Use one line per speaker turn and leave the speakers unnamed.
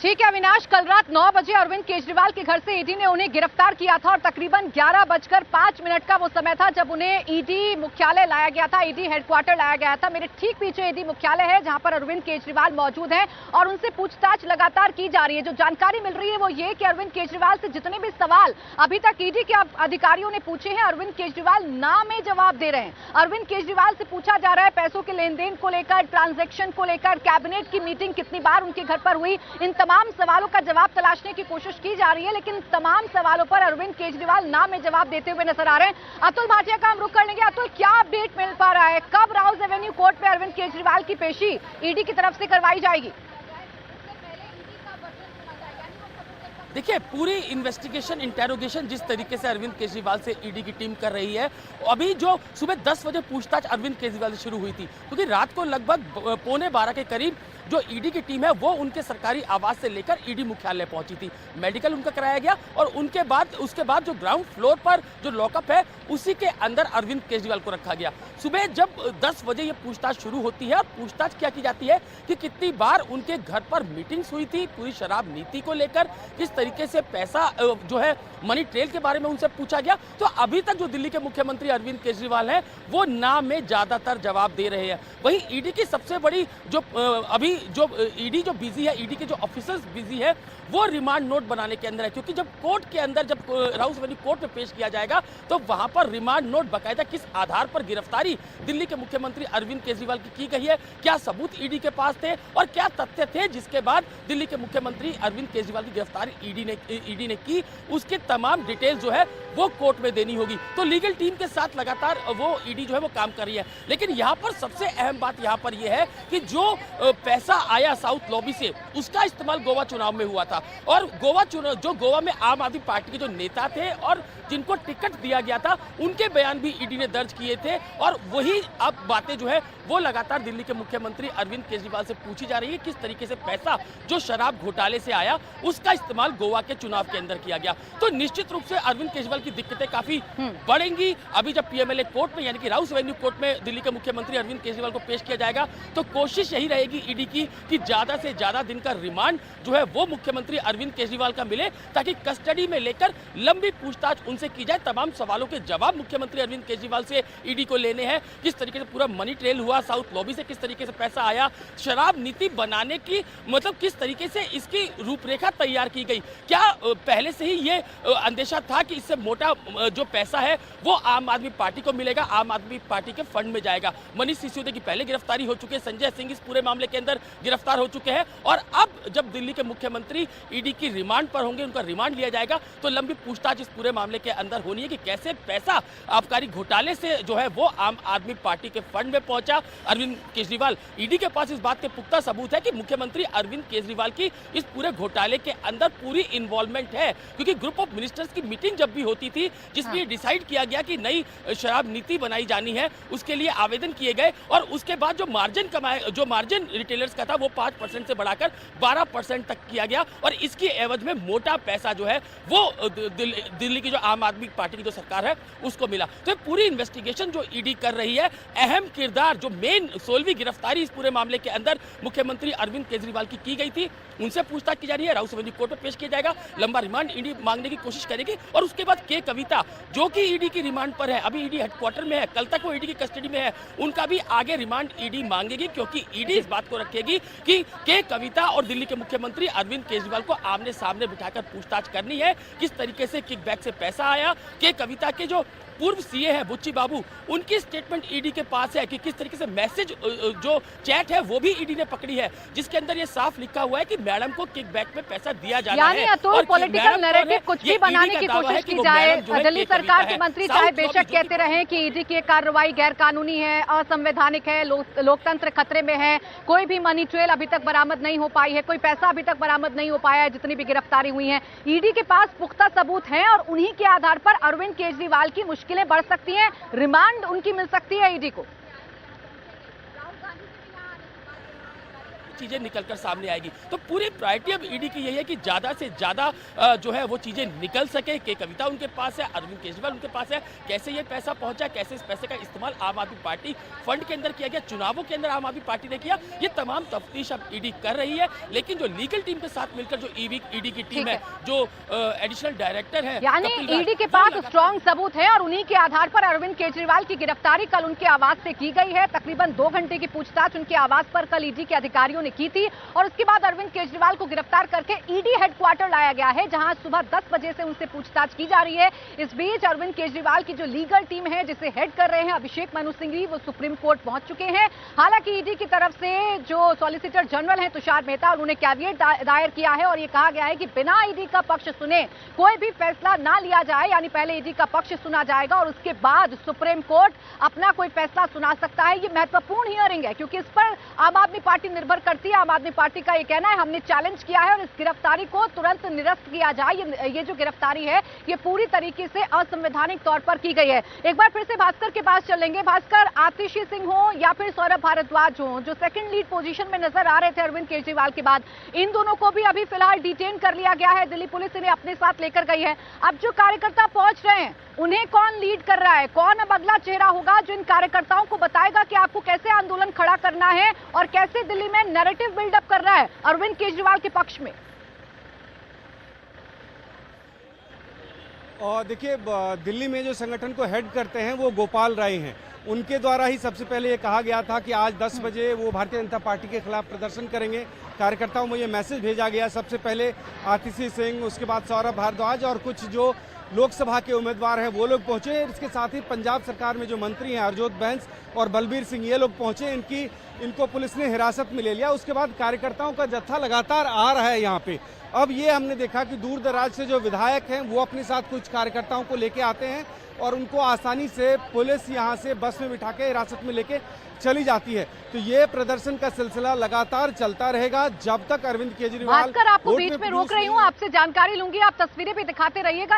ठीक है अविनाश, कल रात 9 बजे अरविंद केजरीवाल के घर से ईडी ने उन्हें गिरफ्तार किया था और तकरीबन 11:05 का वो समय था जब उन्हें ईडी मुख्यालय लाया गया था, ईडी हेडक्वार्टर लाया गया था। मेरे ठीक पीछे ईडी मुख्यालय है जहां पर अरविंद केजरीवाल मौजूद हैं और उनसे पूछताछ लगातार की जा रही है। जो जानकारी मिल रही है वो ये कि अरविंद केजरीवाल से जितने भी सवाल अभी तक ईडी के अधिकारियों ने पूछे हैं, अरविंद केजरीवाल ना में जवाब दे रहे हैं। अरविंद केजरीवाल से पूछा जा रहा है पैसों के लेन देन को लेकर, ट्रांजैक्शन को लेकर, कैबिनेट की मीटिंग कितनी बार उनके घर पर हुई, इन तमाम सवालों का जवाब तलाशने की कोशिश की जा रही है, लेकिन तमाम सवालों पर अरविंद केजरीवाल ना में जवाब देते हुए नजर आ रहे हैं। अतुल भाटिया का हम रुख कर लेंगे। अतुल, क्या अपडेट मिल पा रहा है, कब राउज एवेन्यू कोर्ट में अरविंद केजरीवाल की पेशी ईडी की तरफ से करवाई जाएगी?
देखिए, पूरी इन्वेस्टिगेशन इंटेरोगेशन जिस तरीके से अरविंद केजरीवाल से ईडी की टीम कर रही है, अभी जो सुबह 10 बजे पूछताछ अरविंद केजरीवाल से शुरू हुई थी, क्योंकि रात को लगभग 11:45 के करीब जो ईडी की टीम है वो उनके सरकारी आवास से लेकर ईडी मुख्यालय पहुंची थी। मेडिकल उनका कराया गया और उसके बाद जो ग्राउंड फ्लोर पर जो लॉकअप है उसी के अंदर अरविंद केजरीवाल को रखा गया। सुबह जब 10 बजे ये पूछताछ शुरू होती है और पूछताछ क्या की जाती है कि कितनी बार उनके घर पर मीटिंग्स हुई थी पूरी शराब नीति को लेकर, किस तरीके से पैसा जो है मनी ट्रेल के बारे में उनसे पूछा गया। तो अभी तक जो दिल्ली के मुख्यमंत्री अरविंद केजरीवाल हैं वो ना में ज्यादातर जवाब दे रहे हैं। वहीं ईडी की सबसे बड़ी जो अभी जो ईडी जो बिजी है, ईडी के जो ऑफिसर्स बिजी है वो रिमांड नोट बनाने के अंदर है, क्योंकि जब कोर्ट के अंदर जब राउस एवेन्यू कोर्ट में पेश किया जाएगा तो वहां पर रिमांड नोट बकायदा किस आधार पर गिरफ्तारी दिल्ली के मुख्यमंत्री अरविंद केजरीवाल की गई है, क्या सबूत ईडी के पास थे और क्या तथ्य थे जिसके बाद दिल्ली के मुख्यमंत्री अरविंद केजरीवाल की गिरफ्तारी ईडी ने की, उसके तमाम डिटेल जो है वो कोर्ट में देनी होगी। तो लीगल टीम के साथ लगातार वो ईडी जो है वो काम कर रही है। लेकिन यहाँ पर सबसे अहम बात यहाँ पर यह है कि जो पैसा आया साउथ लॉबी से उसका इस्तेमाल गोवा चुनाव में हुआ था और गोवा में आम आदमी पार्टी के जो नेता थे और जिनको टिकट दिया गया था उनके बयान भी ईडी ने दर्ज किए थे और वही अब बातें जो है वो लगातार दिल्ली के मुख्यमंत्री अरविंद केजरीवाल से पूछी जा रही है, किस तरीके से पैसा जो शराब घोटाले से आया उसका इस्तेमाल गोवा के चुनाव के अंदर किया गया। तो निश्चित रूप से अरविंद केजरीवाल की दिक्कतें काफी बढ़ेंगी। अभी जब पीएमएलए कोर्ट में यानी कि राउस एवेन्यू कोर्ट में दिल्ली के मुख्यमंत्री अरविंद केजरीवाल को पेश किया जाएगा तो कोशिश यही रहेगी ईडी की कि ज्यादा से ज्यादा दिन का रिमांड जो है वो मुख्यमंत्री अरविंद केजरीवाल का मिले, ताकि कस्टडी में लेकर लंबी पूछताछ उनसे की जाए। तमाम सवालों के जवाब मुख्यमंत्री अरविंद केजरीवाल से ईडी को लेने हैं। किस तरीके से पूरा मनी ट्रेल हुआ, साउथ लॉबी से किस तरीके से पैसा आया, शराब नीति बनाने की मतलब किस तरीके से इसकी रूपरेखा तैयार की गई, क्या पहले से ही ये अंदेशा था कि इससे मोटा जो पैसा है वो आम आदमी पार्टी को मिलेगा, आम आदमी पार्टी के फंड में जाएगा। मनीष सिसोदिया की पहले गिरफ्तारी हो चुकी है, संजय सिंह इस पूरे मामले के अंदर गिरफ्तार हो चुके हैं और अब जब दिल्ली के मुख्यमंत्री ईडी की रिमांड पर होंगे, उनका रिमांड लिया जाएगा तो लंबी पूछताछ इस पूरे मामले के अंदर होनी है कि कैसे पैसा आबकारी घोटाले से जो है वो आम आदमी पार्टी के फंड में पहुंचा। अरविंद केजरीवाल, ईडी के पास इस बात के पुख्ता सबूत है कि मुख्यमंत्री अरविंद केजरीवाल की इस पूरे घोटाले के अंदर पूरी इन्वॉल्वमेंट है, क्योंकि ग्रुप ऑफ मिनिस्टर्स की मीटिंग जब भी होती थी जिसमें डिसाइड किया गया कि नई शराब नीति बनाई जानी है, उसके लिए आवेदन किए गए और उसके बाद जो मार्जिन रिटेलर्स का था वो 5% से बढ़ाकर 12% तक किया गया और इसकी एवज में मोटा पैसा जो है वो दिल्ली की जो आम आदमी पार्टी की जो सरकार है उसको मिला। तो पूरी इन्वेस्टिगेशन जो ईडी कर रही है, अहम किरदार जो मेन 16वीं गिरफ्तारी इस पूरे मामले के अंदर मुख्यमंत्री अरविंद केजरीवाल की गई थी, उनसे पूछताछ की जा रही है। राउस एवेन्यू कोर्ट में पेश किया जाएगा, लंबा रिमांड ईडी मांगने की कोशिश करेगी और उसके बाद के कविता जो कि ईडी की रिमांड पर है, अभी ईडी हेडक्वार्टर में है, कल तक वो ईडी की कस्टडी में है, उनका भी आगे रिमांड ईडी मांगेगी, क्योंकि ईडी इस बात को रखेगी कि के कविता और दिल्ली के मुख्यमंत्री अरविंद केजरीवाल को आमने सामने बिठाकर पूछताछ करनी है, किस तरीके से किकबैक से पैसा आया। के कविता के जो पूर्व सीए है बुच्ची बाबू, उनकी स्टेटमेंट ईडी के पास है कि किस तरीके से मैसेज जो चैट है वो भी ईडी ने पकड़ी है, जिसके अंदर ये साफ लिखा हुआ है कि मैडम को किकबैक में पैसा दिया जाना है।
यानी पॉलिटिकल नैरेटिव कुछ भी बनाने की कोशिश की जाए। दिल्ली सरकार के मंत्री चाहे बेशक कहते रहे कि ईडी की कार्रवाई गैर कानूनी है, असंवैधानिक है, लोकतंत्र खतरे में है, कोई भी मनी ट्रेल अभी तक बरामद नहीं हो पाई है, कोई पैसा अभी तक बरामद नहीं हो पाया है, जितनी भी गिरफ्तारी हुई है, ईडी के पास पुख्ता सबूत हैं और उन्हीं के आधार पर अरविंद केजरीवाल की मुश्किलें बढ़ सकती हैं, रिमांड उनकी मिल सकती है ईडी को।
चीजें निकलकर सामने आएगी। तो पूरी प्रायोरिटी अब ईडी की यही है कि ज्यादा से ज्यादा जो है वो चीजें निकल सके। के कविता उनके पास है, अरविंद केजरीवाल उनके पास है, कैसे ये पैसा पहुंचा, कैसे इस पैसे का इस्तेमाल आम आदमी पार्टी फंड के अंदर किया गया, चुनावों के अंदर आम आदमी पार्टी ने किया, ये तमाम तफ्तीश अब ईडी कर रही है। लेकिन जो लीगल टीम के साथ मिलकर जो ईडी की टीम है, जो एडिशनल डायरेक्टर है,
यानी ईडी के पास स्ट्रॉन्ग सबूत है और उन्हीं के आधार पर अरविंद केजरीवाल की गिरफ्तारी कल उनके आवास से की गई है। तकरीबन 2 घंटे की पूछताछ उनके आवास पर कल ईडी के अधिकारियों ने की थी और उसके बाद अरविंद केजरीवाल को गिरफ्तार करके ईडी हेडक्वार्टर लाया गया है, जहां सुबह 10 बजे से उनसे पूछताछ की जा रही है। इस बीच अरविंद केजरीवाल की जो लीगल टीम है, जिसे हेड कर रहे हैं अभिषेक मनु सिंघवी, वो सुप्रीम कोर्ट पहुंच चुके हैं। हालांकि ईडी की तरफ से जो सॉलिसिटर जनरल हैं तुषार मेहता, उन्होंने कैविएट दायर किया है और ये कहा गया है कि बिना ईडी का पक्ष सुने कोई भी फैसला ना लिया जाए, यानी पहले ईडी का पक्ष सुना जाएगा और उसके बाद सुप्रीम कोर्ट अपना कोई फैसला सुना सकता है। ये महत्वपूर्ण हियरिंग है क्योंकि इस पर आम आदमी पार्टी निर्भर करती है। आम आदमी पार्टी का ये कहना है, हमने चैलेंज किया है और इस गिरफ्तारी को तुरंत निरस्त किया जाए। ये जो गिरफ्तारी है ये पूरी तरीके से असंवैधानिक तौर पर की गई है। एक बार फिर से भास्कर के पास चलेंगे। भास्कर, आतिशी सिंह हो या फिर सौरभ भारद्वाज हो, जो सेकंड लीड पोजीशन में नजर आ रहे थे अरविंद केजरीवाल के बाद, इन दोनों को भी अभी फिलहाल डिटेन कर लिया गया है। दिल्ली पुलिस इन्हें अपने साथ लेकर गई है। अब जो कार्यकर्ता पहुंच रहे हैं उन्हें कौन लीड कर रहा है? कौन अब अगला चेहरा होगा जो इन कार्यकर्ताओं को बताएगा कि आपको कैसे आंदोलन खड़ा करना है और कैसे दिल्ली में नैरेटिव बिल्डअप कर रहा है अरविंद केजरीवाल के पक्ष में?
और देखिए, दिल्ली में जो संगठन को हेड करते हैं वो गोपाल राय हैं। उनके द्वारा ही सबसे पहले ये कहा गया था कि आज 10 बजे वो भारतीय जनता पार्टी के खिलाफ प्रदर्शन करेंगे। कार्यकर्ताओं में ये मैसेज भेजा गया। सबसे पहले आतिशी सिंह, उसके बाद सौरभ भारद्वाज और कुछ जो लोकसभा के उम्मीदवार हैं वो लोग पहुंचे। इसके साथ ही पंजाब सरकार में जो मंत्री हैं हरजोत बैंस और बलबीर सिंह, ये लोग पहुंचे। इनको पुलिस ने हिरासत में ले लिया। उसके बाद कार्यकर्ताओं का जत्था लगातार आ रहा है यहाँ पे। अब ये हमने देखा कि दूर दराज से जो विधायक हैं वो अपने साथ कुछ कार्यकर्ताओं को लेके आते हैं और उनको आसानी से पुलिस यहाँ से बस में बिठा के हिरासत में लेके चली जाती है। तो ये प्रदर्शन का सिलसिला लगातार चलता रहेगा जब तक अरविंद केजरीवाल।
भास्कर, आपको बीच में रोक रही हूँ, आपसे जानकारी लूंगी, आप तस्वीरें भी दिखाते रहिएगा।